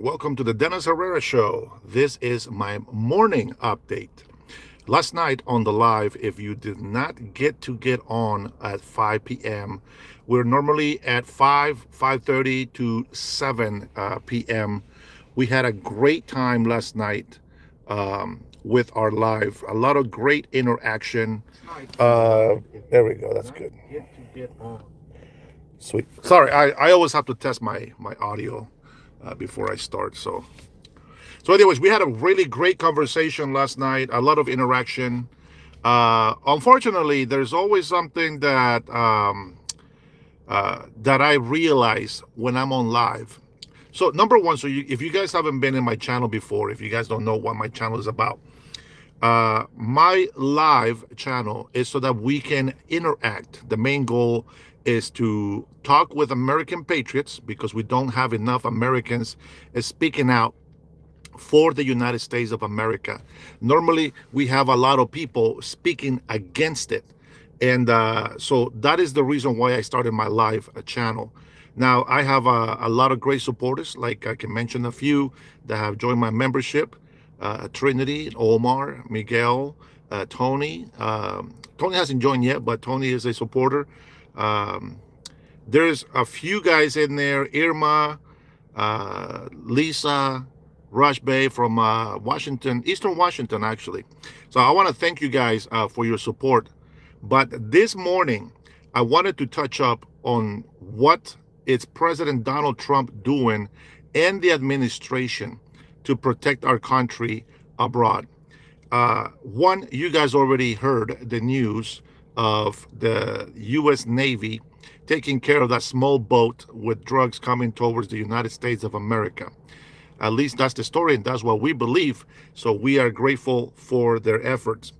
Welcome to the Dennis Herrera Show. This is my morning update. Last night on the live, if you did not get on at 5 p.m., we're normally at 5:30 to 7 p.m. We had a great time last night with our live. A lot of great interaction. There we go. That's good. Sweet. Sorry, I always have to test my audio before I start. So, anyways, we had a really great conversation last night. A lot of interaction. Unfortunately, there's always something that I realize when I'm on live. So, number one, if you guys haven't been in my channel before, if you guys don't know what my channel is about, my live channel is so that we can interact. The main goal is to talk with American patriots because we don't have enough Americans speaking out for the United States of America. Normally, we have a lot of people speaking against it. And so that is the reason why I started my live channel. Now, I have a lot of great supporters, like I can mention a few that have joined my membership. Trinity, Omar, Miguel, Tony. Tony hasn't joined yet, but Tony is a supporter. Um, there's a few guys in there, Irma, Lisa, Rush Bay from Washington, Eastern Washington, actually. So I want to thank you guys for your support. But this morning, I wanted to touch up on what is President Donald Trump doing and the administration to protect our country abroad. One, you guys already heard the news of the U.S. Navy taking care of that small boat with drugs coming towards the United States of America. At least that's the story, and that's what we believe. So we are grateful for their efforts.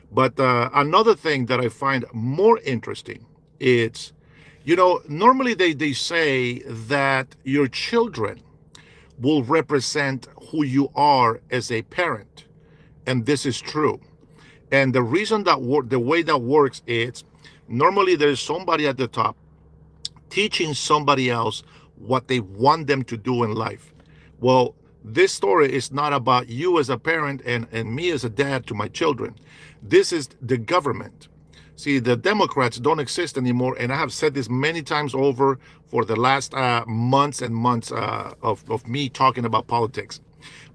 But another thing that I find more interesting is, normally they say that your children will represent who you are as a parent. And this is true. And the reason the way that works is normally there's somebody at the top teaching somebody else what they want them to do in life. Well, this story is not about you as a parent and me as a dad to my children. This is the government. See, the Democrats don't exist anymore, and I have said this many times over for the last months and months of me talking about politics.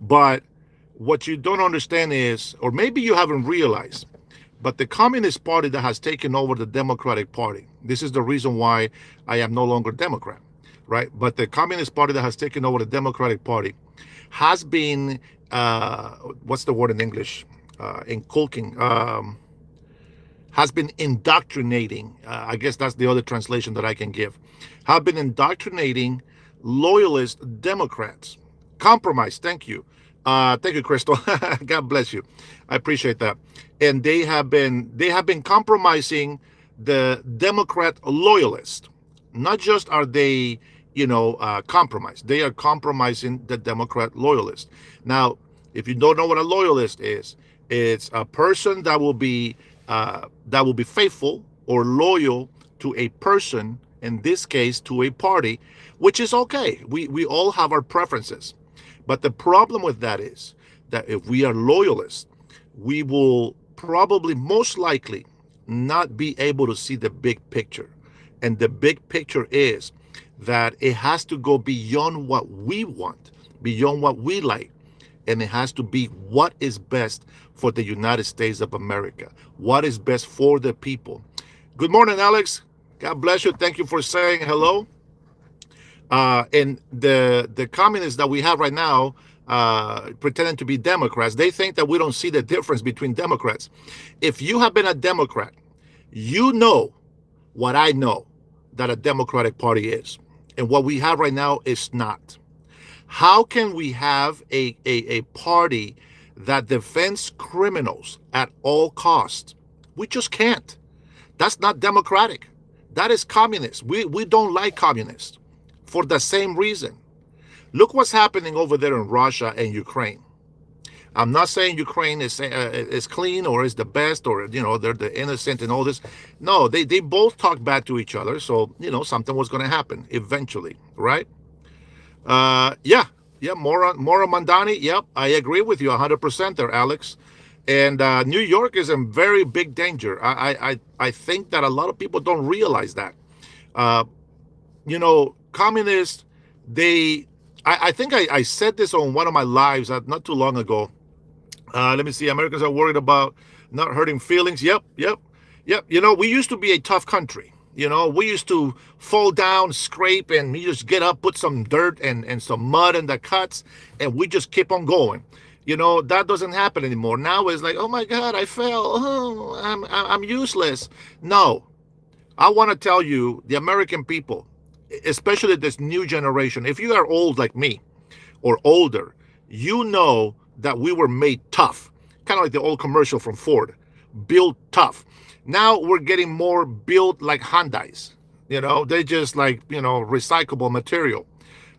But what you don't understand is, or maybe you haven't realized, but the Communist Party that has taken over the Democratic Party, this is the reason why I am no longer Democrat, right? But the Communist Party that has taken over the Democratic Party has been, what's the word in English? Inculking. Has been indoctrinating. I guess that's the other translation that I can give. Have been indoctrinating loyalist Democrats. Compromise. Thank you, Crystal. God bless you. I appreciate that. And they have been compromising the Democrat loyalists. Not just are they, compromised. They are compromising the Democrat loyalists. Now, if you don't know what a loyalist is, it's a person that will be faithful or loyal to a person, in this case to a party, which is okay. We all have our preferences. But the problem with that is that if we are loyalists, we will probably most likely not be able to see the big picture. And the big picture is that it has to go beyond what we want, beyond what we like, and it has to be what is best for the United States of America, what is best for the people. Good morning, Alex. God bless you. Thank you for saying hello. And the communists that we have right now, pretending to be Democrats, they think that we don't see the difference between Democrats. If you have been a Democrat, you know what I know that a Democratic Party is. And what we have right now is not. How can we have a party that defends criminals at all costs? We just can't. That's not democratic. That is communist. We don't like communists for the same reason. Look what's happening over there in Russia and Ukraine. I'm not saying Ukraine is clean or is the best or they're the innocent and all this. No, they both talk bad to each other. So something was going to happen eventually, right? Yeah. Yep, Mora Mandani. Yep, I agree with you 100% there, Alex. And New York is in very big danger. I think that a lot of people don't realize that. Uh, communists, they, I think I said this on one of my lives not too long ago. Let me see. Americans are worried about not hurting feelings. Yep, yep, yep. We used to be a tough country. We used to fall down, scrape, and we just get up, put some dirt and some mud in the cuts, and we just keep on going. That doesn't happen anymore. Now it's like, oh my God, I fell. Oh, I'm useless. No, I want to tell you, the American people, especially this new generation, if you are old like me or older, you know that we were made tough, kind of like the old commercial from Ford, built tough. Now we're getting more built like Hyundais. They just like, recyclable material.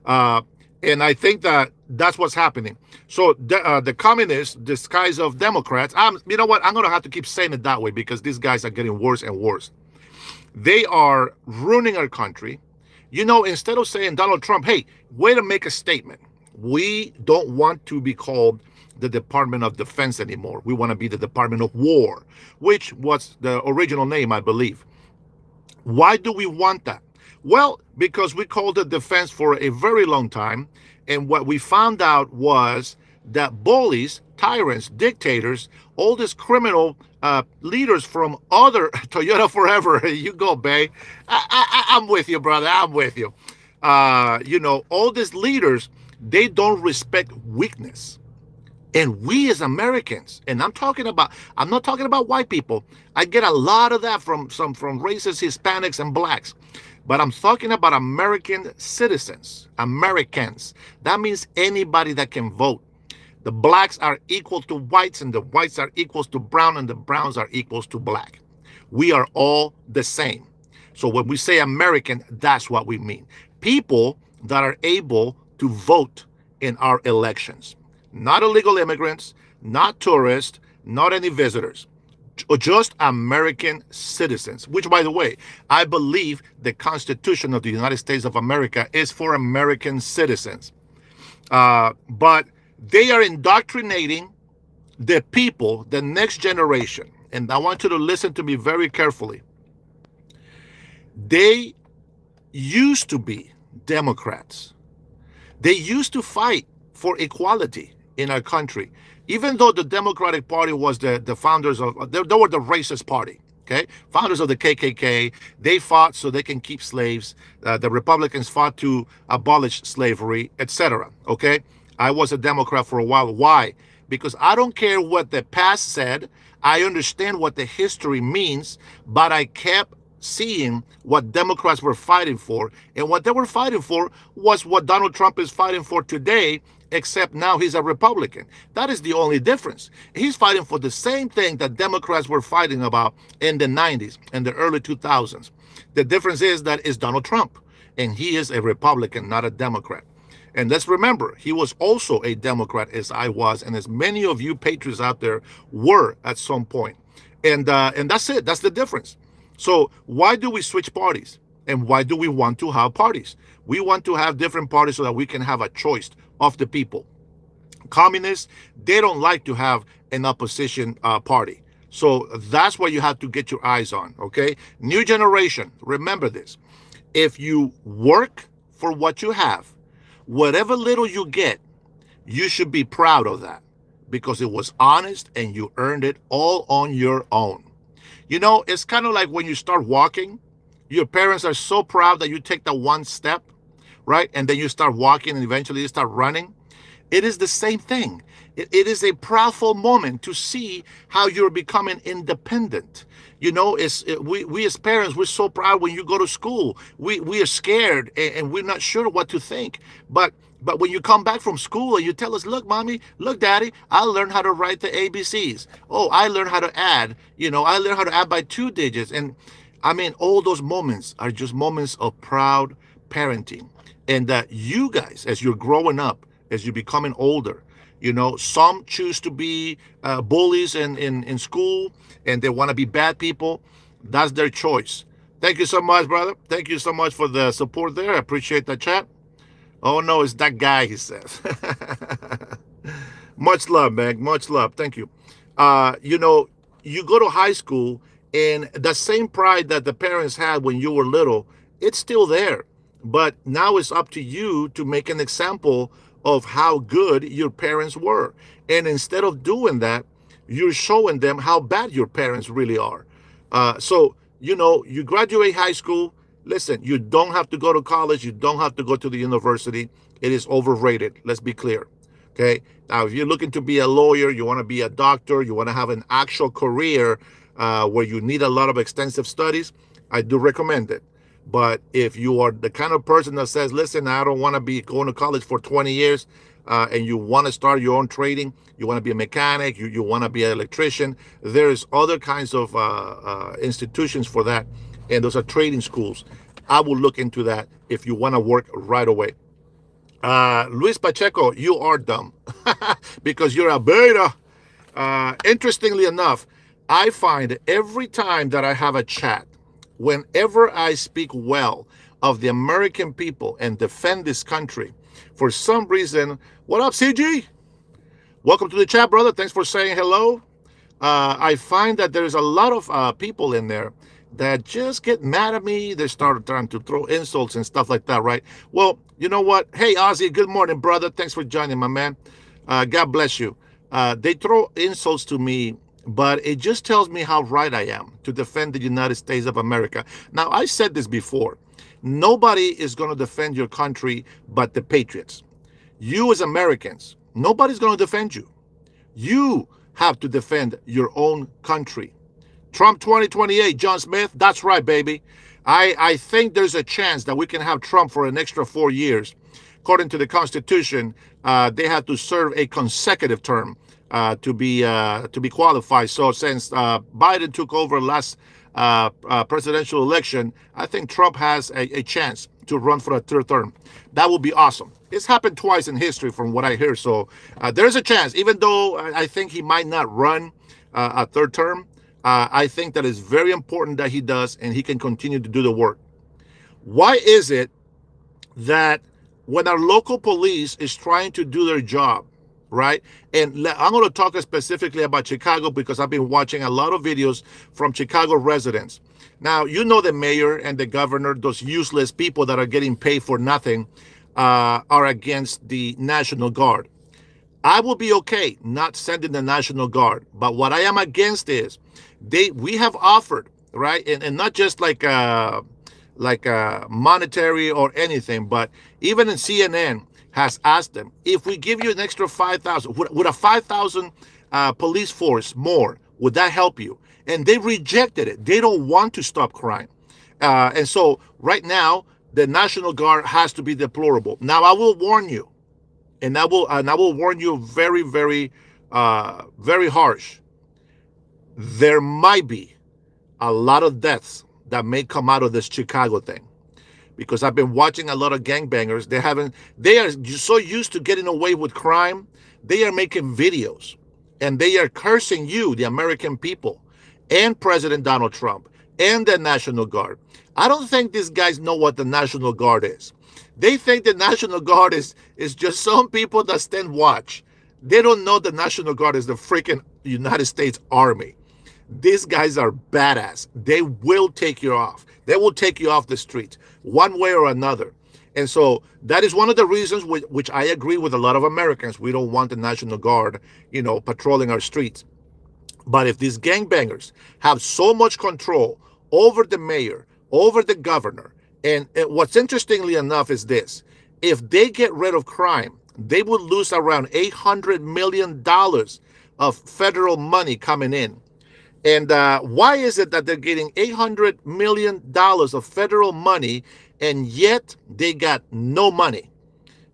Uh, and I think that that's what's happening. So the communists, disguise of Democrats, you know what? I'm going to have to keep saying it that way because these guys are getting worse and worse. They are ruining our country. Instead of saying Donald Trump, hey, way to make a statement. We don't want to be called the Department of Defense anymore. We want to be the Department of War, which was the original name, I believe. Why do we want that? Well, because we called it defense for a very long time. And what we found out was that bullies, tyrants, dictators, all these criminal leaders from other Toyota Forever, you go, Bay. I'm with you, brother. I'm with you. All these leaders, they don't respect weakness. And we as Americans, and I'm not talking about white people. I get a lot of that from racist Hispanics and blacks. But I'm talking about American citizens, Americans. That means anybody that can vote. The blacks are equal to whites, and the whites are equals to brown, and the browns are equals to black. We are all the same. So when we say American, that's what we mean. People that are able to vote in our elections. Not illegal immigrants, not tourists, not any visitors. Just American citizens, which, by the way, I believe the Constitution of the United States of America is for American citizens. But they are indoctrinating the people, the next generation. And I want you to listen to me very carefully. They used to be Democrats. They used to fight for equality in our country, even though the Democratic Party was the founders of, they were the racist party. Okay, founders of the KKK. They fought so they can keep slaves. The Republicans fought to abolish slavery, etc. Okay, I was a Democrat for a while. Why? Because I don't care what the past said. I understand what the history means, but I kept seeing what Democrats were fighting for. And what they were fighting for was what Donald Trump is fighting for today, except now he's a Republican. That is the only difference. He's fighting for the same thing that Democrats were fighting about in the 90s and the early 2000s. The difference is that it's Donald Trump, and he is a Republican, not a Democrat. And let's remember, he was also a Democrat, as I was, and as many of you patriots out there were at some point. And that's it. That's the difference. So why do we switch parties? And why do we want to have parties? We want to have different parties so that we can have a choice of the people. Communists, they don't like to have an opposition party. So that's what you have to get your eyes on, okay? New generation, remember this. If you work for what you have, whatever little you get, you should be proud of that because it was honest and you earned it all on your own. It's kind of like when you start walking, your parents are so proud that you take that one step, right? And then you start walking and eventually you start running. It is the same thing. It is a proudful moment to see how you're becoming independent. We as parents, we're so proud when you go to school. We are scared and we're not sure what to think. But when you come back from school and you tell us, look, mommy, look, daddy, I learned how to write the ABCs. Oh, I learned how to add. I learned how to add by 2 digits. And I mean, all those moments are just moments of proud parenting. And that you guys, as you're growing up, as you're becoming older, some choose to be bullies in school and they want to be bad people. That's their choice. Thank you so much, brother. Thank you so much for the support there. I appreciate the chat. Oh no, it's that guy, he says. Much love, man. Much love. Thank you. You know, you go to high school, and the same pride that the parents had when you were little, it's still there. But now it's up to you to make an example of how good your parents were. And instead of doing that, you're showing them how bad your parents really are. So, you know, you graduate high school. Listen, you don't have to go to college. You don't have to go to the university. It is overrated. Let's be clear. Okay. Now, if you're looking to be a lawyer, you want to be a doctor, you want to have an actual career where you need a lot of extensive studies, I do recommend it. But if you are the kind of person that says, listen, I don't want to be going to college for 20 years and you want to start your own trading, you want to be a mechanic, you want to be an electrician, there's other kinds of institutions for that. And those are trading schools. I will look into that if you want to work right away. Luis Pacheco, you are dumb because you're a beta. Interestingly enough, I find every time that I have a chat, whenever I speak well of the American people and defend this country, for some reason, what up, CG? Welcome to the chat, brother. Thanks for saying hello. I find that there's a lot of people in there that just get mad at me. They start trying to throw insults and stuff like that, right? Well, you know what? Hey, Ozzy, good morning, brother. Thanks for joining, my man. God bless you. They throw insults to me, but it just tells me how right I am to defend the United States of America. Now, I said this before. Nobody is going to defend your country but the patriots. You as Americans, nobody's going to defend you. You have to defend your own country. Trump 2028, John Smith, that's right, baby. I think there's a chance that we can have Trump for an extra 4 years. According to the Constitution, they have to serve a consecutive term to be qualified. So since Biden took over last presidential election, I think Trump has a chance to run for a third term. That would be awesome. It's happened twice in history, from what I hear. So there's a chance, even though I think he might not run a third term. I think that it's very important that he does, and he can continue to do the work. Why is it that when our local police is trying to do their job, right? And I'm going to talk specifically about Chicago because I've been watching a lot of videos from Chicago residents. Now, you know, the mayor and the governor, those useless people that are getting paid for nothing, are against the National Guard. I will be okay not sending the National Guard, but what I am against is we have offered, right, and not just like monetary or anything, but even in CNN has asked them, if we give you an extra 5,000, would a 5,000 police force more, would that help you? And they rejected it. They don't want to stop crime, and so right now the National Guard has to be deplorable. Now I will warn you, and I will warn you very, very, very harsh. There might be a lot of deaths that may come out of this Chicago thing, because I've been watching a lot of gangbangers. They are so used to getting away with crime. They are making videos and they are cursing you, the American people, and President Donald Trump and the National Guard. I don't think these guys know what the National Guard is. They think the National Guard is just some people that stand watch. They don't know the National Guard is the freaking United States Army. These guys are badass. They will take you off. They will take you off the street one way or another. And so that is one of the reasons which I agree with a lot of Americans. We don't want the National Guard, patrolling our streets. But if these gangbangers have so much control over the mayor, over the governor, and what's interestingly enough is this: if they get rid of crime, they would lose around $800 million of federal money coming in. And why is it that they're getting $800 million of federal money and yet they got no money?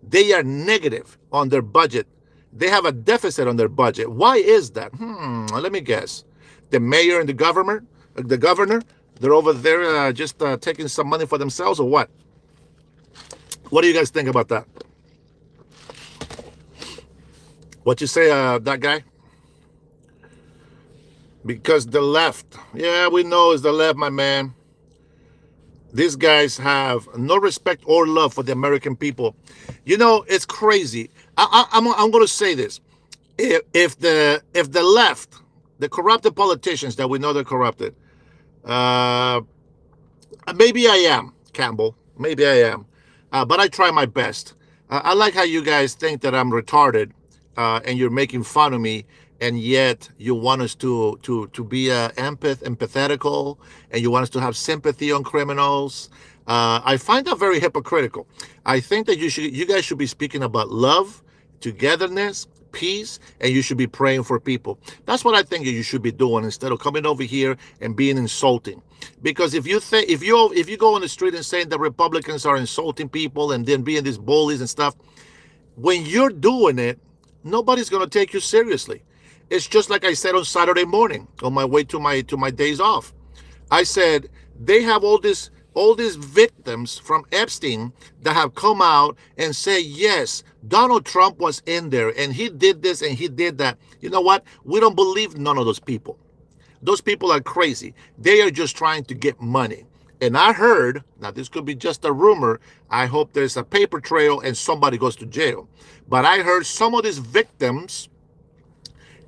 They are negative on their budget. They have a deficit on their budget. Why is that? Let me guess. The mayor and the governor, they're over there just taking some money for themselves, or what? What do you guys think about that? What you say, that guy? Because the left, yeah, we know it's the left, my man. These guys have no respect or love for the American people. It's crazy. I'm going to say this. If the left, the corrupted politicians that we know they're corrupted, uh, maybe I am, Campbell. Maybe I am. But I try my best. I like how you guys think that I'm retarded, and you're making fun of me, and yet you want us to be empathetical, and you want us to have sympathy on criminals. I find that very hypocritical. I think that you guys should be speaking about love, togetherness, peace, and you should be praying for people. That's what I think you should be doing instead of coming over here and being insulting. Because if you go on the street and saying that Republicans are insulting people and then being these bullies and stuff, when you're doing it, nobody's going to take you seriously. It's just like I said on Saturday morning on my way to my days off. I said they have all these victims from Epstein that have come out and say, yes, Donald Trump was in there and he did this and he did that. You know what? We don't believe none of those people. Those people are crazy. They are just trying to get money. And I heard, now this could be just a rumor. I hope there's a paper trail and somebody goes to jail. But I heard some of these victims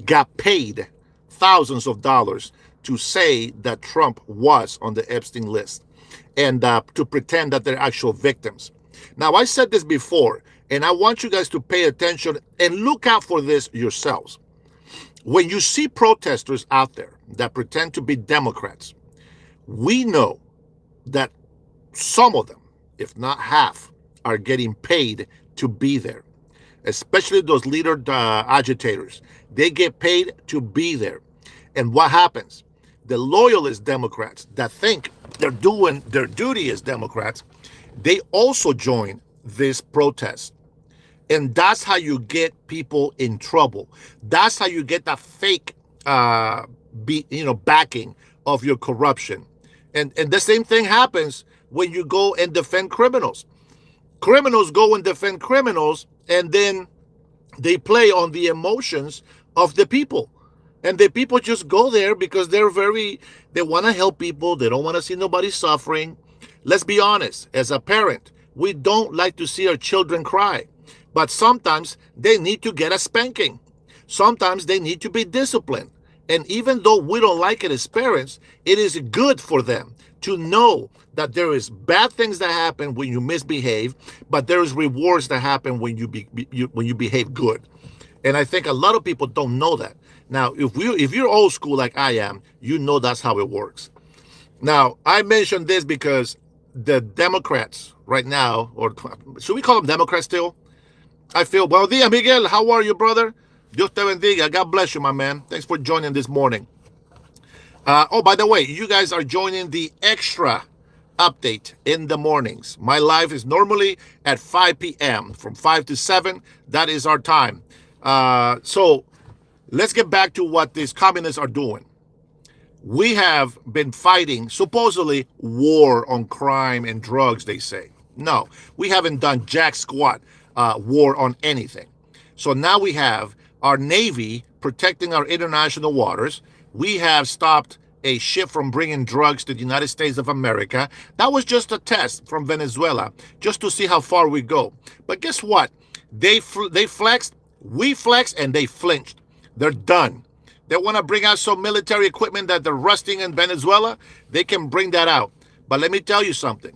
got paid thousands of dollars to say that Trump was on the Epstein list and to pretend that they're actual victims. Now, I said this before, and I want you guys to pay attention and look out for this yourselves. When you see protesters out there that pretend to be Democrats, we know that some of them, if not half, are getting paid to be there, especially those leader agitators. They get paid to be there. And what happens? The loyalist Democrats that think they're doing their duty as Democrats, they also join this protest. And that's how you get people in trouble. That's how you get that fake backing of your corruption. And the same thing happens when you go and defend criminals. Criminals go and defend criminals, and then they play on the emotions of the people. And the people just go there because they want to help people. They don't want to see nobody suffering. Let's be honest, as a parent, we don't like to see our children cry. But sometimes they need to get a spanking. Sometimes they need to be disciplined. And even though we don't like it as parents, it is good for them to know that there is bad things that happen when you misbehave, but there is rewards that happen when you behave good. And I think a lot of people don't know that. Now, if you're old school like I am, you know that's how it works. Now, I mentioned this because the Democrats right now, or should we call them Democrats still? I feel, buenos dias, Miguel. How are you, brother? Dios te bendiga. God bless you, my man. Thanks for joining this morning. Oh, by the way, you guys are joining the extra update in the mornings. My live is normally at 5 p.m. from 5 to 7. That is our time. So let's get back to what these communists are doing. We have been fighting, supposedly, war on crime and drugs, they say. No, we haven't done jack squat war on anything. So now we have our Navy protecting our international waters. We have stopped a ship from bringing drugs to the United States of America. That was just a test from Venezuela, just to see how far we go. But guess what? They flexed, we flexed, and they flinched. They're done. They want to bring out some military equipment that they're rusting in Venezuela. They can bring that out. But let me tell you something.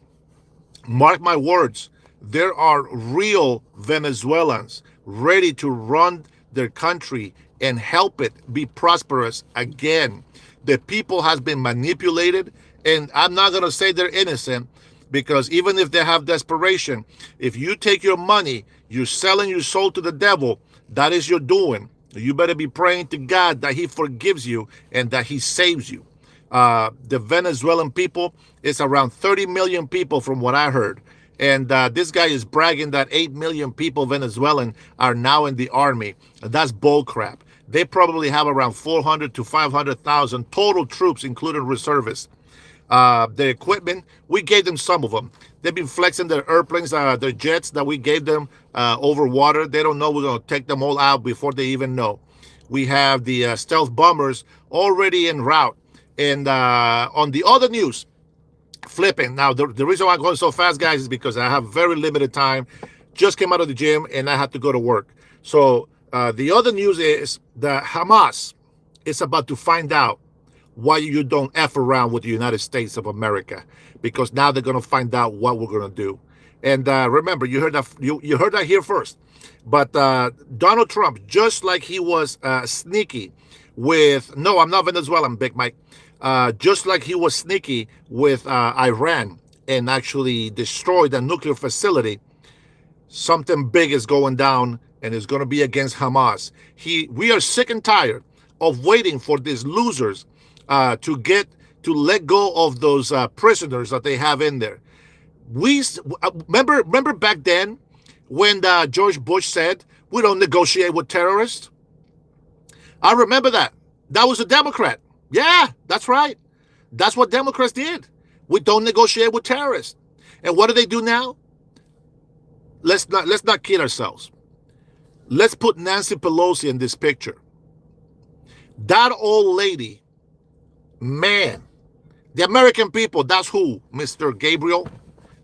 Mark my words. There are real Venezuelans ready to run their country and help it be prosperous again. The people has been manipulated, and I'm not going to say they're innocent, because even if they have desperation, if you take your money, you're selling your soul to the devil, that is your doing. You better be praying to God that he forgives you and that he saves you. The Venezuelan people is around 30 million people from what I heard. And this guy is bragging that 8 million people, Venezuelan, are now in the army. That's bull crap. They probably have around 400 to 500,000 total troops, including reservists. The equipment, we gave them some of them. They've been flexing their airplanes, their jets that we gave them over water. They don't know we're going to take them all out before they even know. We have the stealth bombers already en route. And on the other news, flipping. Now, the reason why I'm going so fast, guys, is because I have very limited time. Just came out of the gym and I had to go to work. So the other news is that Hamas is about to find out why you don't F around with the United States of America, because now they're going to find out what we're going to do. And remember, you heard that here first. But Donald Trump, just like he was sneaky with, no, I'm not Venezuelan, Big Mike, just like he was sneaky with Iran and actually destroyed a nuclear facility, something big is going down and it's going to be against Hamas. We are sick and tired of waiting for these losers to let go of those prisoners that they have in there. We remember back then when George Bush said we don't negotiate with terrorists. I remember that. That was a Democrat. Yeah, that's right. That's what Democrats did. We don't negotiate with terrorists. And what do they do now? Let's not kid ourselves. Let's put Nancy Pelosi in this picture. That old lady, man, the American people, that's who, Mr. Gabriel.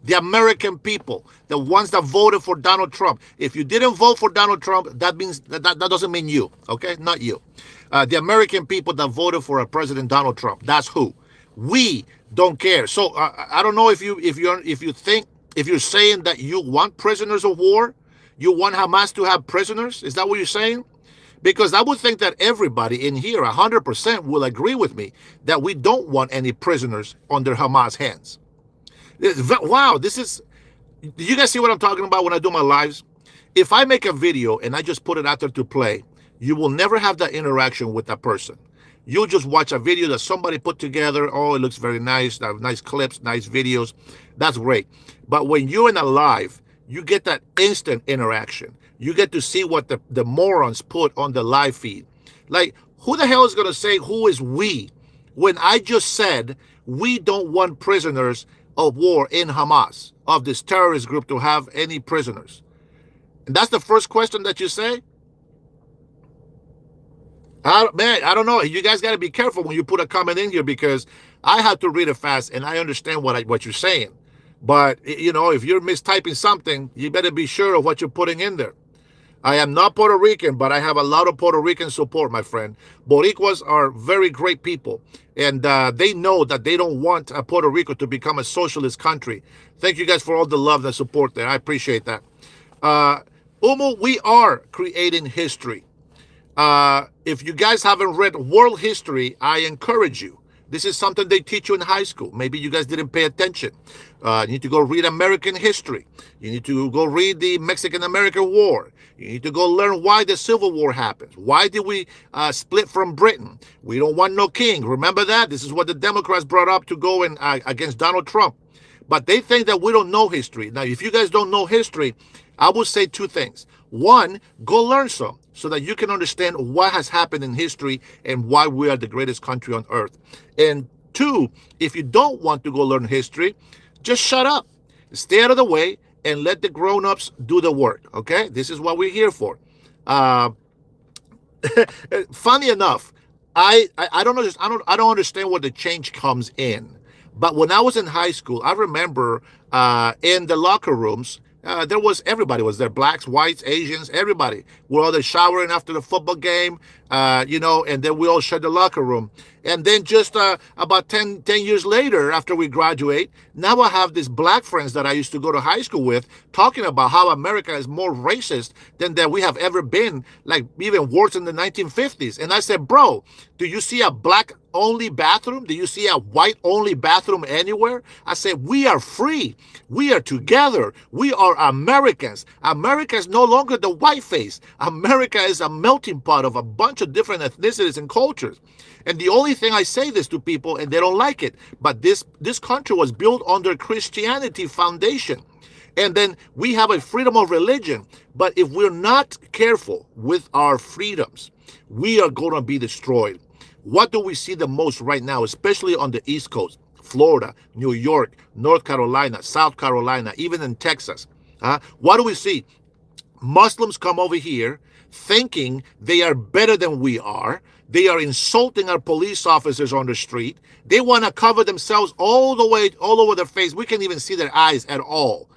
The American people, the ones that voted for Donald Trump. If you didn't vote for Donald Trump, that means that doesn't mean you, okay? Not you. The American people that voted for President Donald Trump. That's who. We don't care. So I don't know if you're saying that you want prisoners of war, you want Hamas to have prisoners. Is that what you're saying? Because I would think that everybody in here, 100%, will agree with me that we don't want any prisoners under Hamas hands. Wow, this is, do you guys see what I'm talking about when I do my lives? If I make a video and I just put it out there to play, you will never have that interaction with that person. You'll just watch a video that somebody put together. Oh, it looks very nice. Nice clips, nice videos. That's great. But when you're in a live, you get that instant interaction. You get to see what the morons put on the live feed. Like, who the hell is going to say who is we when I just said we don't want prisoners of war in Hamas, of this terrorist group, to have any prisoners? And that's the first question that you say? I don't know. You guys got to be careful when you put a comment in here, because I have to read it fast and I understand what you're saying. But, if you're mistyping something, you better be sure of what you're putting in there. I am not Puerto Rican, but I have a lot of Puerto Rican support, my friend. Boricuas are very great people, and they know that they don't want Puerto Rico to become a socialist country. Thank you guys for all the love and support there. I appreciate that. Umu, we are creating history. If you guys haven't read world history, I encourage you. This is something they teach you in high school. Maybe you guys didn't pay attention. You need to go read American history. You need to go read the Mexican-American War. You need to go learn why the Civil War happened. Why did we split from Britain? We don't want no king. Remember that? This is what the Democrats brought up to go in against Donald Trump. But they think that we don't know history. Now, if you guys don't know history, I would say two things. One, go learn some so that you can understand what has happened in history and why we are the greatest country on earth. And two, if you don't want to go learn history, just shut up, stay out of the way, and let the grown-ups do the work. Okay, this is what we're here for. Funny enough, I don't understand where the change comes in. But when I was in high school, I remember in the locker rooms, everybody was there, blacks, whites, Asians, everybody. We're all there showering after the football game, and then we all shared the locker room. And then just about 10 years later, after we graduate, now I have these black friends that I used to go to high school with talking about how America is more racist than that we have ever been, like even worse in the 1950s. And I said, bro, do you see a black only bathroom? Do you see a white only bathroom anywhere? I said, we are free. We are together. We are Americans. America is no longer the white face. America is a melting pot of a bunch of different ethnicities and cultures. And the only thing I say this to people, and they don't like it, but this country was built under Christianity foundation. And then we have a freedom of religion. But if we're not careful with our freedoms, we are going to be destroyed. What do we see the most right now, especially on the East Coast? Florida, New York, North Carolina, South Carolina, even in Texas. What do we see? Muslims come over here thinking they are better than we are. They are insulting our police officers on the street. They want to cover themselves all over their face. We can't even see their eyes at all.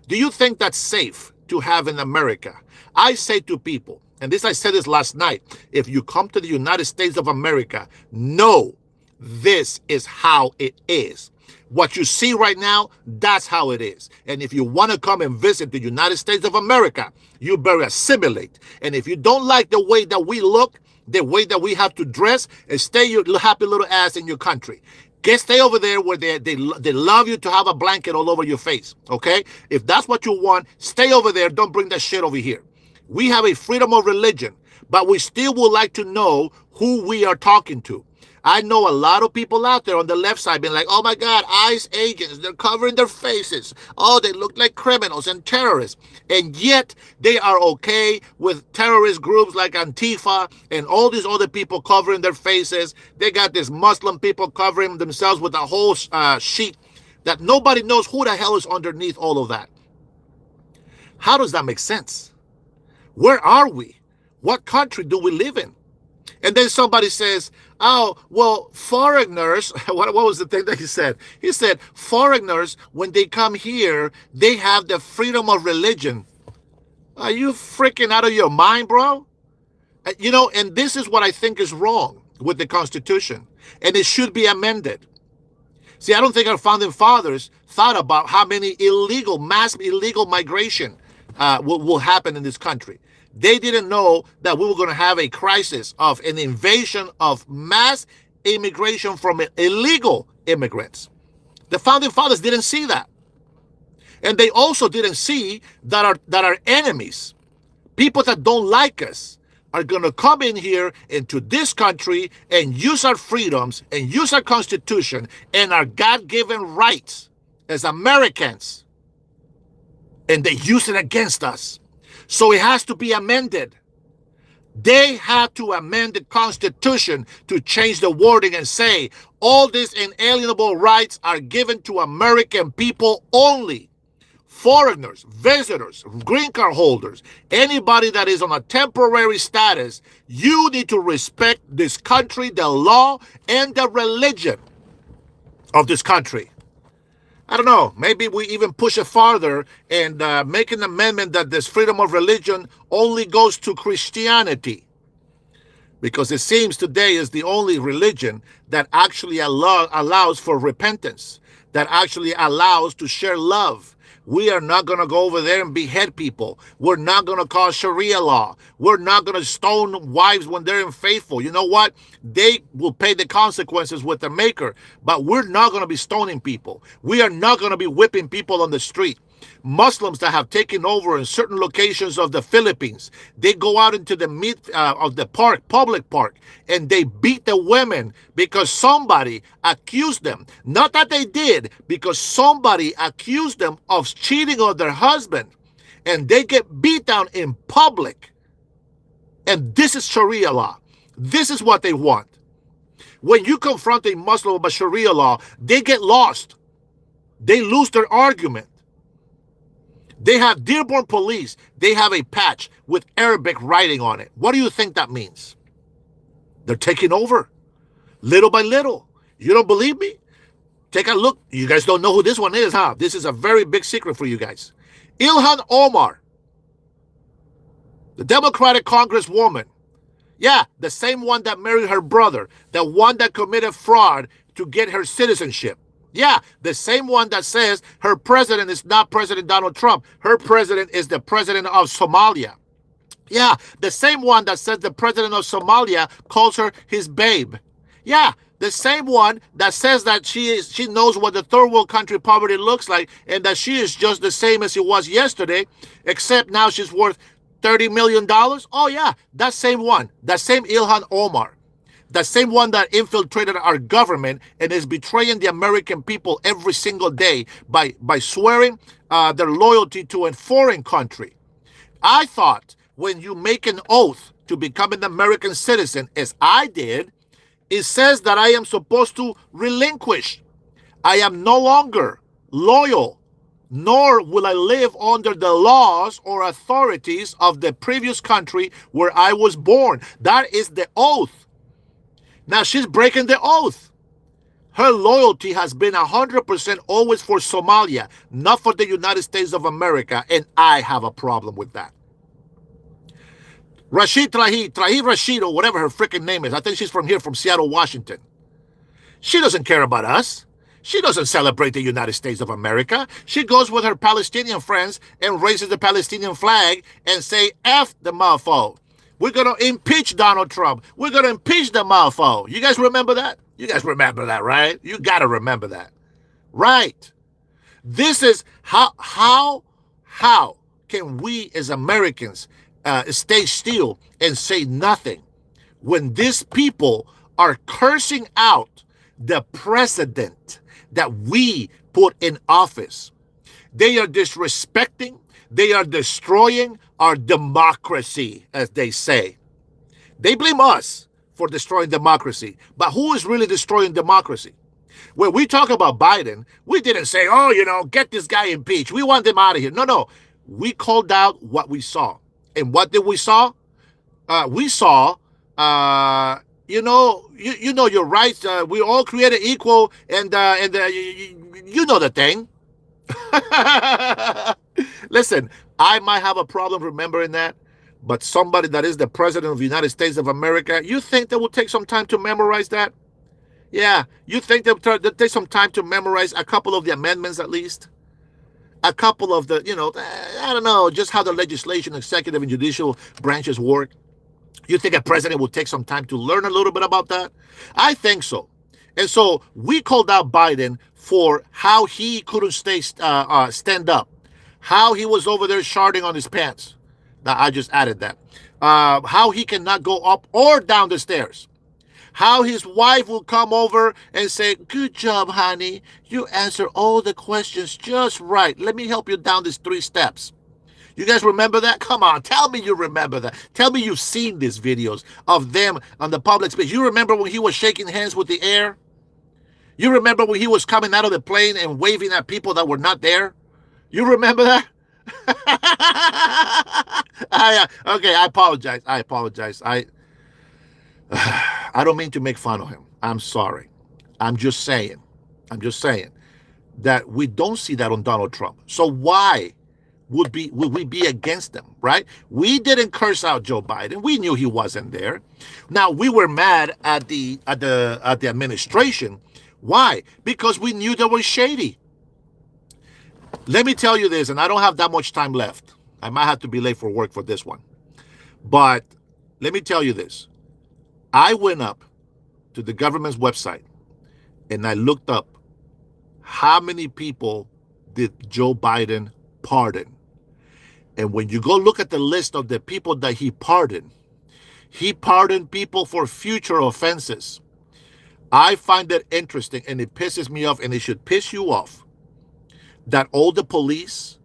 Do you think that's safe? to have in America. I say to people, and this I said this last night, if you come to the United States of America, know this is how it is. What you see right now, that's how it is. And if you want to come and visit the United States of America, you better assimilate. And if you don't like the way that we look, the way that we have to dress, and stay your happy little ass in your country. Stay over there where they love you to have a blanket all over your face, okay? If that's what you want, stay over there. Don't bring that shit over here. We have a freedom of religion, but we still would like to know who we are talking to. I know a lot of people out there on the left side being like, oh my God, ICE agents, they're covering their faces. Oh, they look like criminals and terrorists. And yet they are okay with terrorist groups like Antifa and all these other people covering their faces. They got these Muslim people covering themselves with a whole sheet that nobody knows who the hell is underneath all of that. How does that make sense? Where are we? What country do we live in? And then somebody says, oh, well, foreigners, what was the thing that he said? He said, foreigners, when they come here, they have the freedom of religion. Are you freaking out of your mind, bro? You know, and this is what I think is wrong with the Constitution. And it should be amended. See, I don't think our founding fathers thought about how many mass illegal migration will happen in this country. They didn't know that we were going to have a crisis of an invasion of mass immigration from illegal immigrants. The founding fathers didn't see that. And they also didn't see that our enemies, people that don't like us, are going to come in here into this country and use our freedoms and use our Constitution and our God-given rights as Americans. And they use it against us. So it has to be amended. They have to amend the Constitution to change the wording and say all these inalienable rights are given to American people only. Foreigners, visitors, green card holders, anybody that is on a temporary status, you need to respect this country, the law, and the religion of this country. I don't know, maybe we even push it farther and make an amendment that this freedom of religion only goes to Christianity. Because it seems today is the only religion that actually allows for repentance, that actually allows to share love. We are not going to go over there and behead people. We're not going to cause Sharia law. We're not going to stone wives when they're unfaithful. You know what? They will pay the consequences with their maker. But we're not going to be stoning people. We are not going to be whipping people on the street. Muslims that have taken over in certain locations of the Philippines, they go out into the of the park, public park, and they beat the women because somebody accused them. Not that they did, because somebody accused them of cheating on their husband, and they get beat down in public. And this is Sharia law. This is what they want. When you confront a Muslim about Sharia law, they get lost. They lose their argument. They have Dearborn Police. They have a patch with Arabic writing on it. What do you think that means? They're taking over little by little. You don't believe me? Take a look. You guys don't know who this one is, huh? This is a very big secret for you guys. Ilhan Omar, the Democratic Congresswoman. Yeah, the same one that married her brother, the one that committed fraud to get her citizenship. Yeah, the same one that says her president is not President Donald Trump. Her president is the president of Somalia. Yeah, the same one that says the president of Somalia calls her his babe. Yeah, the same one that says that she knows what the third world country poverty looks like and that she is just the same as it was yesterday, except now she's worth $30 million. Oh yeah, that same one, that same Ilhan Omar. The same one that infiltrated our government and is betraying the American people every single day by swearing their loyalty to a foreign country. I thought when you make an oath to become an American citizen, as I did, it says that I am supposed to relinquish. I am no longer loyal, nor will I live under the laws or authorities of the previous country where I was born. That is the oath. Now she's breaking the oath. Her loyalty has been 100% always for Somalia, not for the United States of America, and I have a problem with that. Trahi Rashid, or whatever her freaking name is. I think she's from here, from Seattle, Washington. She doesn't care about us. She doesn't celebrate the United States of America. She goes with her Palestinian friends and raises the Palestinian flag and say, F the mofo. We're going to impeach Donald Trump. We're going to impeach the mofo. You guys remember that? You guys remember that, right? You got to remember that. Right. This is how can we as Americans stay still and say nothing when these people are cursing out the president that we put in office? They are disrespecting, they are destroying our democracy, as they say. They blame us for destroying democracy, but who is really destroying democracy? When we talk about Biden, we didn't say, oh, get this guy impeached. We want him out of here. No. We called out what we saw. And what did we saw? We saw, you know your rights. We all created equal, and you know the thing. Listen, I might have a problem remembering that, but somebody that is the president of the United States of America, you think that will take some time to memorize that? Yeah, you think they'll take some time to memorize a couple of the amendments at least? A couple of the, I don't know, just how the legislation, executive, and judicial branches work. You think a president will take some time to learn a little bit about that? I think so. And so we called out Biden for how he couldn't stand up, how he was over there sharding on his pants. Now, I just added that. How he cannot go up or down the stairs. How his wife will come over and say, good job, honey. You answer all the questions just right. Let me help you down these 3 steps. You guys remember that? Come on, tell me you remember that. Tell me you've seen these videos of them on the public space. You remember when he was shaking hands with the air? You remember when he was coming out of the plane and waving at people that were not there? You remember that? Okay, I apologize. I don't mean to make fun of him. I'm sorry. I'm just saying that we don't see that on Donald Trump. So why would we be against them, right? We didn't curse out Joe Biden. We knew he wasn't there. Now, we were mad at the administration. Why? Because we knew they were shady. Let me tell you this, and I don't have that much time left. I might have to be late for work for this one. But let me tell you this. I went up to the government's website and I looked up how many people did Joe Biden pardon. And when you go look at the list of the people that he pardoned people for future offenses. I find that interesting, and it pisses me off, and it should piss you off, that all the police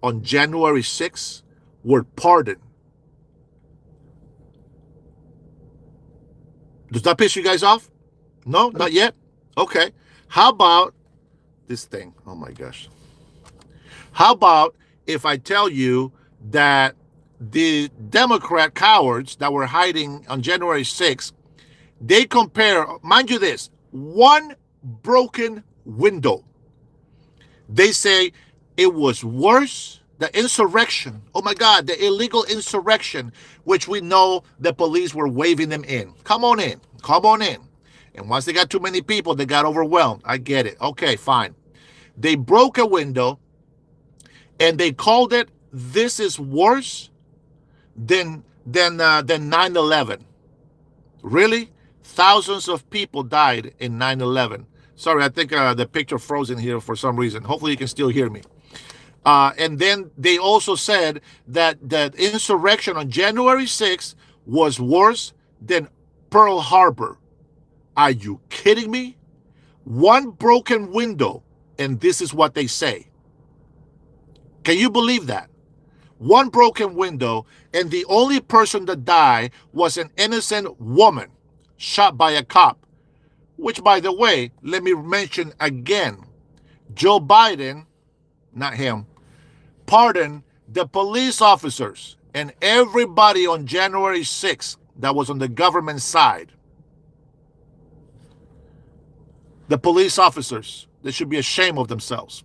on January 6th were pardoned. Does that piss you guys off? No, not yet? Okay. How about this thing? Oh my gosh. How about if I tell you that the Democrat cowards that were hiding on January 6th, they compare, mind you this, one broken window. They say it was worse, the insurrection, oh my God, the illegal insurrection, which we know the police were waving them in. Come on in. And once they got too many people, they got overwhelmed. I get it. Okay, fine. They broke a window and they called it, this is worse than 9/11. Really? Thousands of people died in 9/11. Sorry, I think the picture froze in here for some reason. Hopefully you can still hear me. And then they also said that the insurrection on January 6th was worse than Pearl Harbor. Are you kidding me? One broken window, and this is what they say. Can you believe that? One broken window, and the only person that died was an innocent woman shot by a cop. Which, by the way, let me mention again, Joe Biden, not him, pardoned the police officers and everybody on January 6th that was on the government side. The police officers, they should be ashamed of themselves.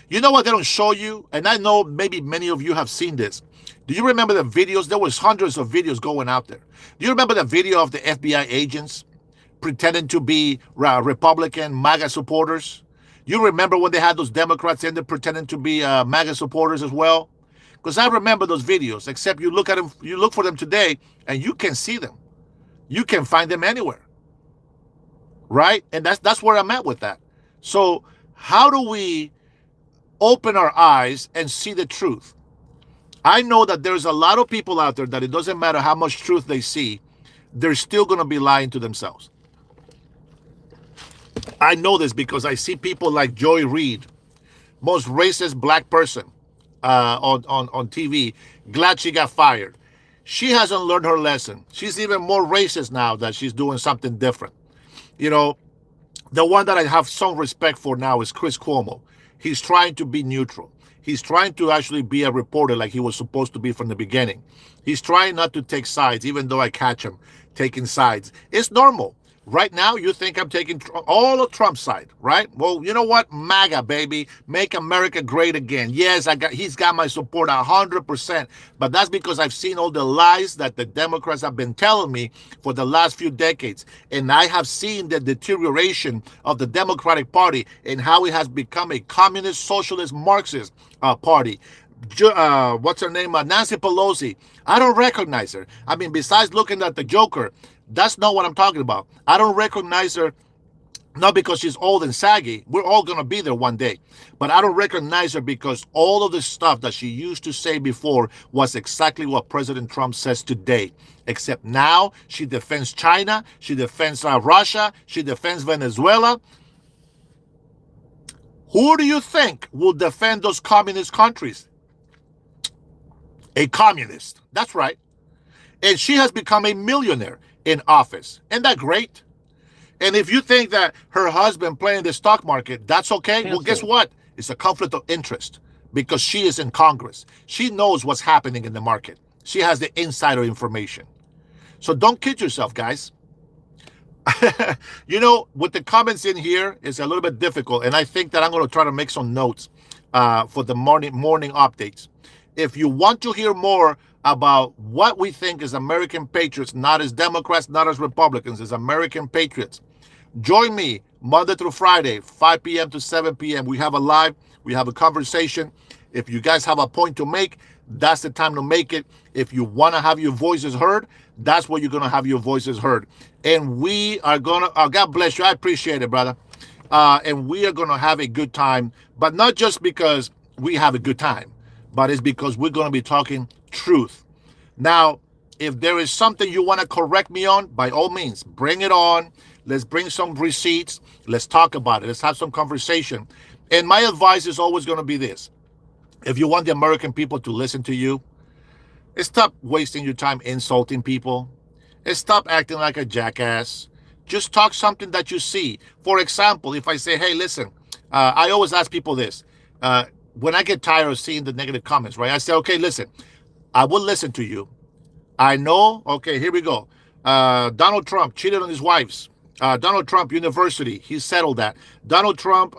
You know what they don't show you? And I know maybe many of you have seen this. Do you remember the videos? There was hundreds of videos going out there. Do you remember the video of the FBI agents pretending to be Republican MAGA supporters? You remember when they had those Democrats in there pretending to be MAGA supporters as well? Because I remember those videos, except you look at them, you look for them today, and you can see them. You can find them anywhere, right? And that's where I'm at with that. So how do we open our eyes and see the truth? I know that there's a lot of people out there that it doesn't matter how much truth they see, they're still going to be lying to themselves. I know this because I see people like Joy Reid, most racist black person on TV. Glad she got fired. She hasn't learned her lesson. She's even more racist now that she's doing something different. You know, the one that I have some respect for now is Chris Cuomo. He's trying to be neutral. He's trying to actually be a reporter like he was supposed to be from the beginning. He's trying not to take sides, even though I catch him taking sides. It's normal. Right now, you think I'm taking all of Trump's side, right? Well, you know what? MAGA, baby. Make America great again. Yes, he's got my support 100%. But that's because I've seen all the lies that the Democrats have been telling me for the last few decades. And I have seen the deterioration of the Democratic Party and how it has become a communist, socialist, Marxist party. What's her name? Nancy Pelosi. I don't recognize her. I mean, besides looking at the Joker, that's not what I'm talking about. I don't recognize her, not because she's old and saggy. We're all going to be there one day. But I don't recognize her because all of the stuff that she used to say before was exactly what President Trump says today. Except now she defends China, she defends Russia, she defends Venezuela. Who do you think will defend those communist countries? A communist. That's right. And she has become a millionaire in office. Isn't that great? And if you think that her husband playing the stock market, that's okay. Well, guess what? It's a conflict of interest because she is in Congress. She knows what's happening in the market. She has the insider information. So don't kid yourself, guys. You know, with the comments in here, it's a little bit difficult. And I think that I'm going to try to make some notes for the morning updates. If you want to hear more about what we think is American patriots, not as Democrats, not as Republicans, as American patriots, join me Monday through Friday, 5 p.m. to 7 p.m. We have a live, we have a conversation. If you guys have a point to make, that's the time to make it. If you want to have your voices heard, that's where you're going to have your voices heard. And we are going to, God bless you. I appreciate it, brother. And we are going to have a good time, but not just because we have a good time, but it's because we're going to be talking truth. Now, if there is something you want to correct me on, by all means, bring it on. Let's bring some receipts. Let's talk about it. Let's have some conversation. And my advice is always going to be this. If you want the American people to listen to you, stop wasting your time insulting people. Stop acting like a jackass. Just talk something that you see. For example, if I say, hey, listen, I always ask people this. When I get tired of seeing the negative comments, right? I say, okay, listen, I will listen to you. I know, okay, here we go. Donald Trump cheated on his wives. Donald Trump University, he settled that. Donald Trump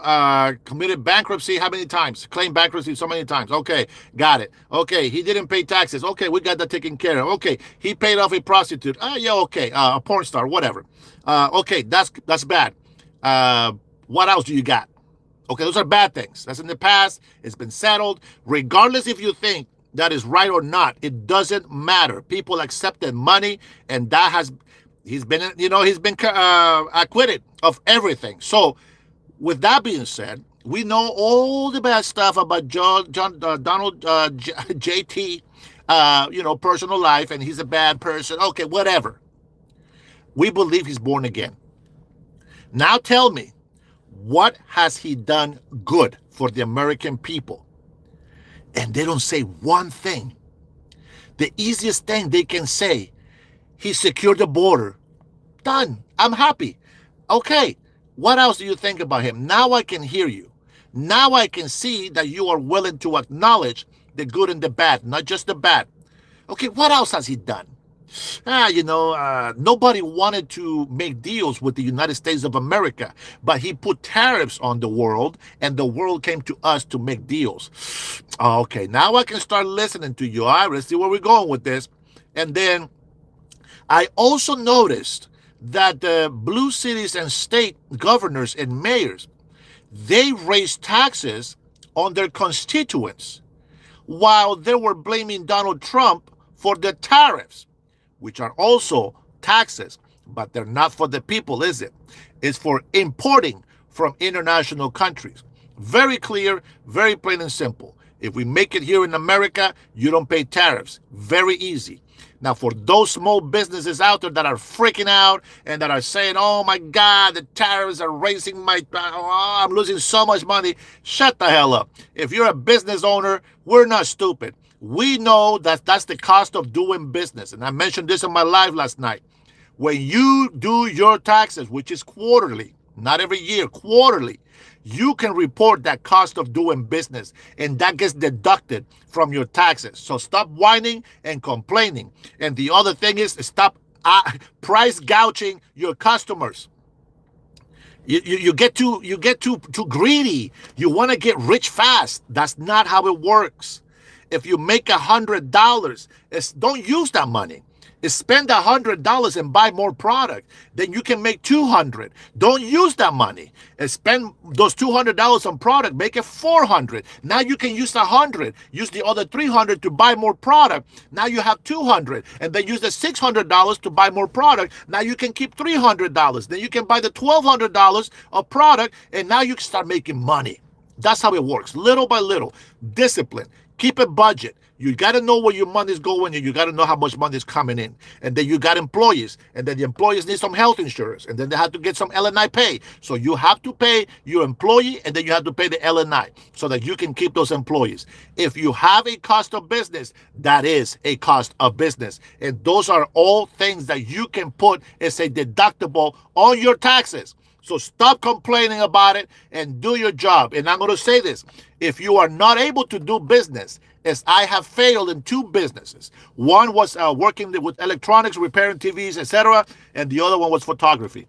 committed bankruptcy how many times? Claimed bankruptcy so many times. Okay, got it. Okay, he didn't pay taxes. Okay, we got that taken care of. Okay, he paid off a prostitute. Yeah, okay, a porn star, whatever. Okay, that's bad. What else do you got? Okay, those are bad things. That's in the past. It's been settled. Regardless if you think that is right or not, it doesn't matter. People accepted money, and that he's been acquitted of everything. So, with that being said, we know all the bad stuff about Donald JT, personal life, and he's a bad person. Okay, whatever. We believe he's born again. Now tell me, what has he done good for the American people? And they don't say one thing. The easiest thing they can say, he secured the border. Done. I'm happy. Okay. What else do you think about him? Now I can hear you. Now I can see that you are willing to acknowledge the good and the bad, not just the bad. Okay, what else has he done? nobody wanted to make deals with the United States of America, but he put tariffs on the world, and the world came to us to make deals. Okay, now I can start listening to you. All right, let's see where we're going with this. And then I also noticed that the blue cities and state governors and mayors, they raised taxes on their constituents while they were blaming Donald Trump for the tariffs, which are also taxes, but they're not for the people, is it? It's for importing from international countries. Very clear, very plain and simple. If we make it here in America, you don't pay tariffs. Very easy. Now, for those small businesses out there that are freaking out and that are saying, oh my God, the tariffs are raising I'm losing so much money, shut the hell up. If you're a business owner, we're not stupid. We know that that's the cost of doing business. And I mentioned this in my live last night. When you do your taxes, which is quarterly, not every year, quarterly, you can report that cost of doing business, and that gets deducted from your taxes. So stop whining and complaining. And the other thing is stop price gouging your customers. You get too greedy. You want to get rich fast. That's not how it works. If you make $100, don't use that money. Spend $100 and buy more product. Then you can make 200. Don't use that money. Spend those $200 on product. Make it 400. Now you can use 100. Use the other 300 to buy more product. Now you have 200. And then use the $600 to buy more product. Now you can keep $300. Then you can buy the $1,200 of product, and now you can start making money. That's how it works, little by little. Discipline. Keep a budget. You got to know where your money is going, and you got to know how much money is coming in. And then you got employees, and then the employees need some health insurance, and then they have to get some L&I pay. So you have to pay your employee, and then you have to pay the L&I so that you can keep those employees. If you have a cost of business, that is a cost of business. And those are all things that you can put as a deductible on your taxes. So stop complaining about it and do your job. And I'm going to say this. If you are not able to do business, as I have failed in 2 businesses. One was working with electronics, repairing TVs, etc. And the other one was photography.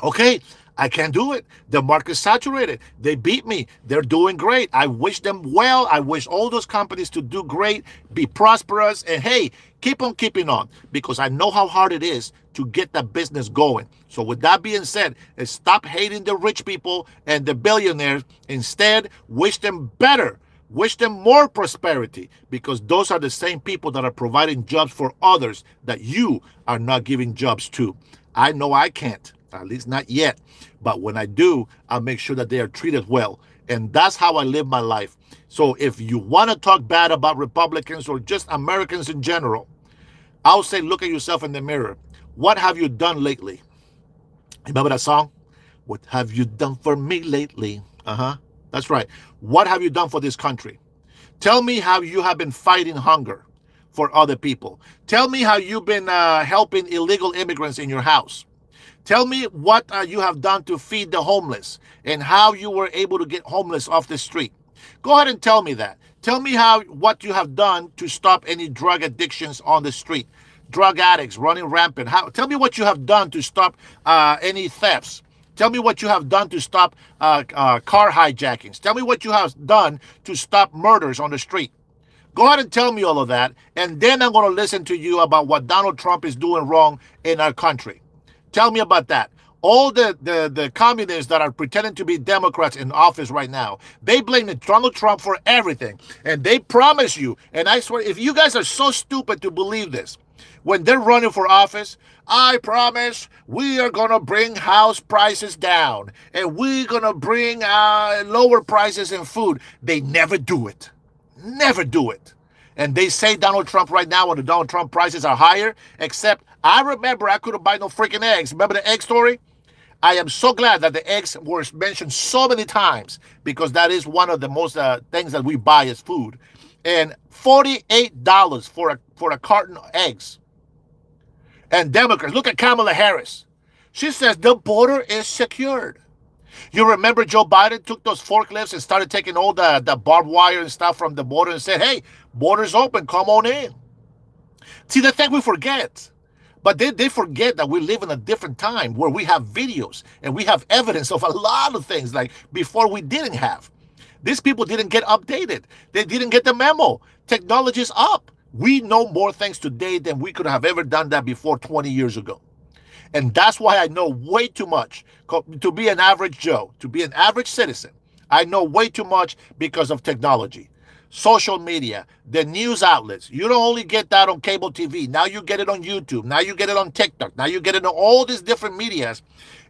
Okay, I can't do it. The market's saturated. They beat me. They're doing great. I wish them well. I wish all those companies to do great, be prosperous, and hey, keep on keeping on, because I know how hard it is to get that business going. So with that being said, stop hating the rich people and the billionaires. Instead, wish them better. Wish them more prosperity, because those are the same people that are providing jobs for others that you are not giving jobs to. I know I can't, at least not yet. But when I do, I'll make sure that they are treated well. And that's how I live my life. So if you want to talk bad about Republicans or just Americans in general, I'll say, look at yourself in the mirror. What have you done lately? Remember that song? What have you done for me lately? That's right. What have you done for this country? Tell me how you have been fighting hunger for other people. Tell me how you've been helping illegal immigrants in your house. Tell me what you have done to feed the homeless and how you were able to get homeless off the street. Go ahead and tell me that. Tell me what you have done to stop any drug addictions on the street. Drug addicts running rampant. Tell me what you have done to stop any thefts. Tell me what you have done to stop car hijackings. Tell me what you have done to stop murders on the street. Go ahead and tell me all of that, and then I'm going to listen to you about what Donald Trump is doing wrong in our country. Tell me about that. All the communists that are pretending to be Democrats in office right now, they blame Donald Trump for everything. And they promise you, and I swear, if you guys are so stupid to believe this, when they're running for office, I promise we are going to bring house prices down, and we're going to bring lower prices in food. They never do it. Never do it. And they say Donald Trump right now, when the Donald Trump prices are higher, except I remember I couldn't buy no freaking eggs. Remember the egg story? I am so glad that the eggs were mentioned so many times, because that is one of the most things that we buy as food. And $48 for a carton of eggs. And Democrats, look at Kamala Harris. She says the border is secured. You remember Joe Biden took those forklifts and started taking all the barbed wire and stuff from the border and said, hey, border's open, come on in. See, the thing we forget. But they forget that we live in a different time where we have videos and we have evidence of a lot of things like before we didn't have. These people didn't get updated. They didn't get the memo. Technology's up. We know more things today than we could have ever done that before 20 years ago. And that's why I know way too much to be an average Joe, to be an average citizen. I know way too much because of technology, social media, the news outlets. You don't only get that on cable TV. Now you get it on YouTube. Now you get it on TikTok. Now you get it on all these different medias.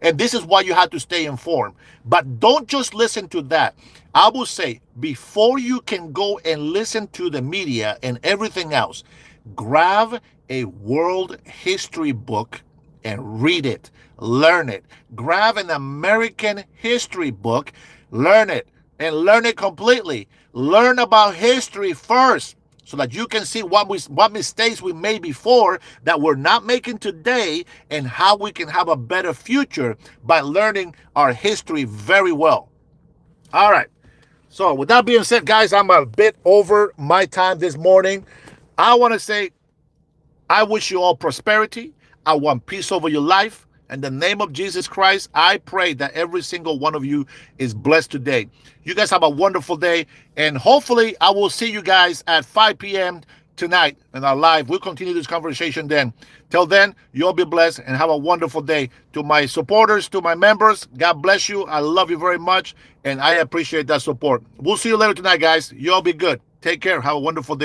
And this is why you have to stay informed. But don't just listen to that. I will say, before you can go and listen to the media and everything else, grab a world history book and read it, learn it. Grab an American history book, learn it, and learn it completely. Learn about history first so that you can see what mistakes we made before that we're not making today and how we can have a better future by learning our history very well. All right. So with that being said, guys, I'm a bit over my time this morning. I want to say I wish you all prosperity. I want peace over your life. In the name of Jesus Christ, I pray that every single one of you is blessed today. You guys have a wonderful day. And hopefully, I will see you guys at 5 p.m. tonight in our live. We'll continue this conversation then. Till then, you all be blessed and have a wonderful day. To my supporters, to my members, God bless you. I love you very much. And I appreciate that support. We'll see you later tonight, guys. You all be good. Take care. Have a wonderful day.